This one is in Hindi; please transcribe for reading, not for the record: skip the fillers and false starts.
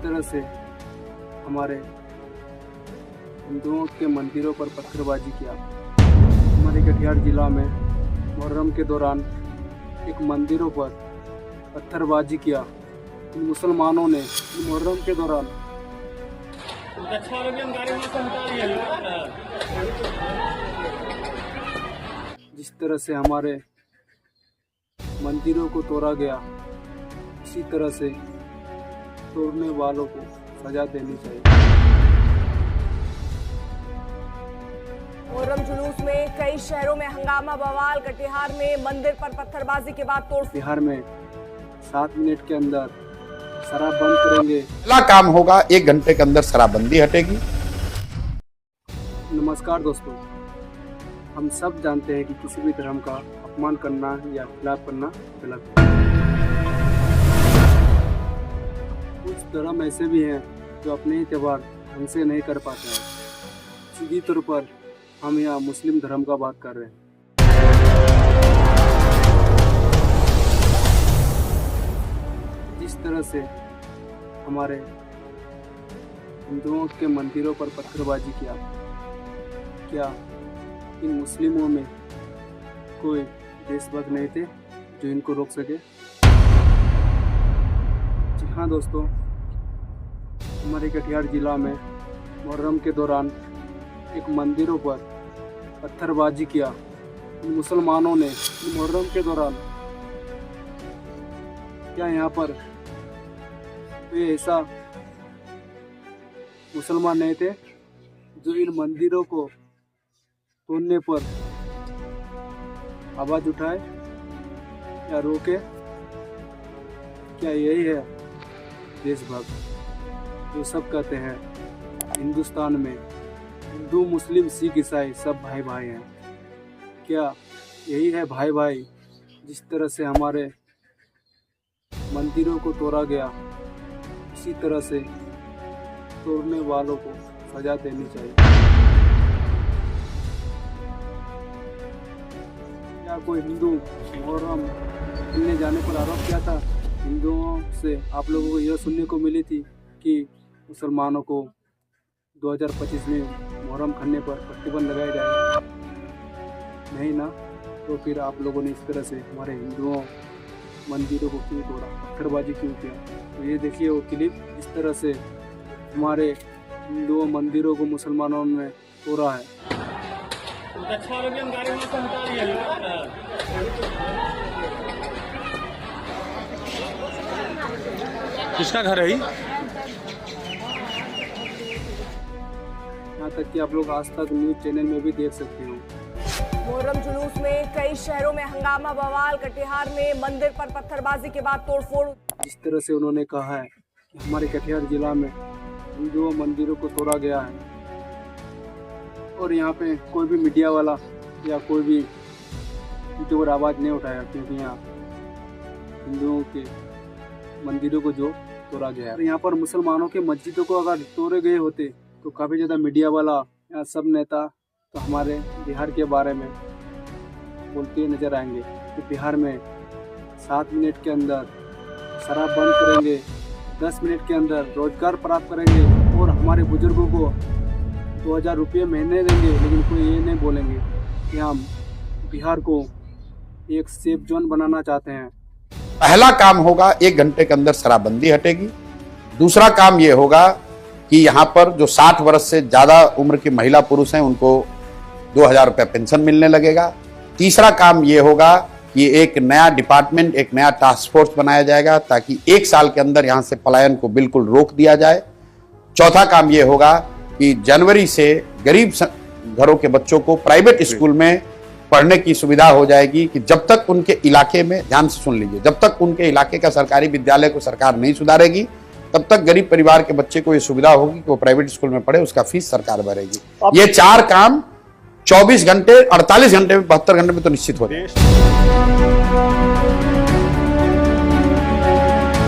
तरह से हमारे हिंदुओं के मंदिरों पर पत्थरबाजी किया। हमारे कटिहार जिला में मुहर्रम के दौरान एक मंदिरों पर पत्थरबाजी किया। इन मुसलमानों ने मुहर्रम के दौरान जिस तरह से हमारे मंदिरों को तोड़ा गया, इसी तरह से तोड़ने वालों को सजा देनी चाहिए। मुहर्रम जुलूस में कई शहरों में हंगामा बवाल। कटिहार में मंदिर पर पत्थरबाजी के बाद तोड़। बिहार में 7 मिनट के अंदर शराब बंद करेंगे। पहला काम होगा 1 घंटे के अंदर शराबबंदी हटेगी। नमस्कार दोस्तों, हम सब जानते हैं कि किसी भी धर्म का अपमान करना या खिलाफ करना गलत है। कुछ धर्म ऐसे भी हैं जो अपने ही त्यौहार ढंग से नहीं कर पाते हैं। सीधी तौर पर हम यहाँ मुस्लिम धर्म का बात कर रहे हैं। जिस तरह से हमारे हिंदुओं के मंदिरों पर पत्थरबाजी किया, क्या इन मुस्लिमों में कोई देशभक्त नहीं थे जो इनको रोक सके? जी हाँ दोस्तों, हमारे कटिहार जिला में मुहर्रम के दौरान एक मंदिरों पर पत्थरबाजी किया। इन मुसलमानों ने मुहर्रम के दौरान, क्या यहाँ पर कोई ऐसा मुसलमान नहीं थे जो इन मंदिरों को तोड़ने पर आवाज उठाए या रोके? क्या यही है देशभक्त जो सब कहते हैं हिंदुस्तान में हिंदू मुस्लिम सिख ईसाई सब भाई भाई हैं? क्या यही है भाई भाई? जिस तरह से हमारे मंदिरों को तोड़ा गया, इसी तरह से तोड़ने वालों को सजा देनी चाहिए। क्या कोई हिंदू मुहर्रम खेलने जाने पर आरोप किया था? हिंदुओं से आप लोगों को यह सुनने को मिली थी कि मुसलमानों को 2025 में मुहर्रम खेलने पर प्रतिबंध लगाया जाएगा। नहीं ना? तो फिर आप लोगों ने इस तरह से हमारे हिंदुओं मंदिरों को क्यों तोड़ा, पत्थरबाजी क्यों किया? तो ये देखिए वो क्लिप, इस तरह से हमारे हिंदुओं मंदिरों को मुसलमानों ने तोड़ा है। किसका घर है? यहाँ तक कि आप लोग आज तक न्यूज चैनल में भी देख सकते हो। मुहर्रम जुलूस में कई शहरों में हंगामा बवाल। कटिहार में मंदिर पर पत्थरबाजी के बाद तोड़फोड़। जिस तरह से उन्होंने कहा है कि हमारे कटिहार जिला में हिंदुओं मंदिरों को तोड़ा गया है, और यहाँ पे कोई भी मीडिया वाला या कोई भी यूट्यूबर आवाज़ नहीं उठाया, क्योंकि यहाँ हिंदुओं के मंदिरों को जो तोड़ा गया है। यहाँ पर मुसलमानों के मस्जिदों को अगर तोड़े गए होते तो काफ़ी ज़्यादा मीडिया वाला या सब नेता तो हमारे बिहार के बारे में बोलते नजर आएंगे कि बिहार में 7 मिनट के अंदर शराब बंद करेंगे, 10 मिनट के अंदर रोजगार प्राप्त करेंगे और हमारे बुजुर्गों को 2000 रुपये महीने देंगे। लेकिन कोई ये नहीं बोलेंगे कि हम बिहार को एक सेफ जोन बनाना चाहते हैं। पहला काम होगा 1 घंटे के अंदर शराबबंदी हटेगी। दूसरा काम ये होगा कि यहाँ पर जो 60 वर्ष से ज्यादा उम्र की महिला पुरुष हैं उनको 2000 रुपये पेंशन मिलने लगेगा। तीसरा काम ये होगा कि एक नया डिपार्टमेंट, एक नया टास्क फोर्स बनाया जाएगा ताकि 1 साल के अंदर यहाँ से पलायन को बिल्कुल रोक दिया जाए। चौथा काम ये होगा कि जनवरी से गरीब घरों के बच्चों को प्राइवेट स्कूल में पढ़ने की सुविधा हो जाएगी कि जब तक उनके इलाके में, ध्यान से सुन लीजिए, जब तक उनके इलाके का सरकारी विद्यालय को सरकार नहीं सुधारेगी तब तक गरीब परिवार के बच्चे को ये सुविधा होगी कि वो प्राइवेट स्कूल में पढ़े, उसका फीस सरकार भरेगी। ये 4 काम 24 घंटे 48 घंटे में 72 घंटे में तो निश्चित हो जाए।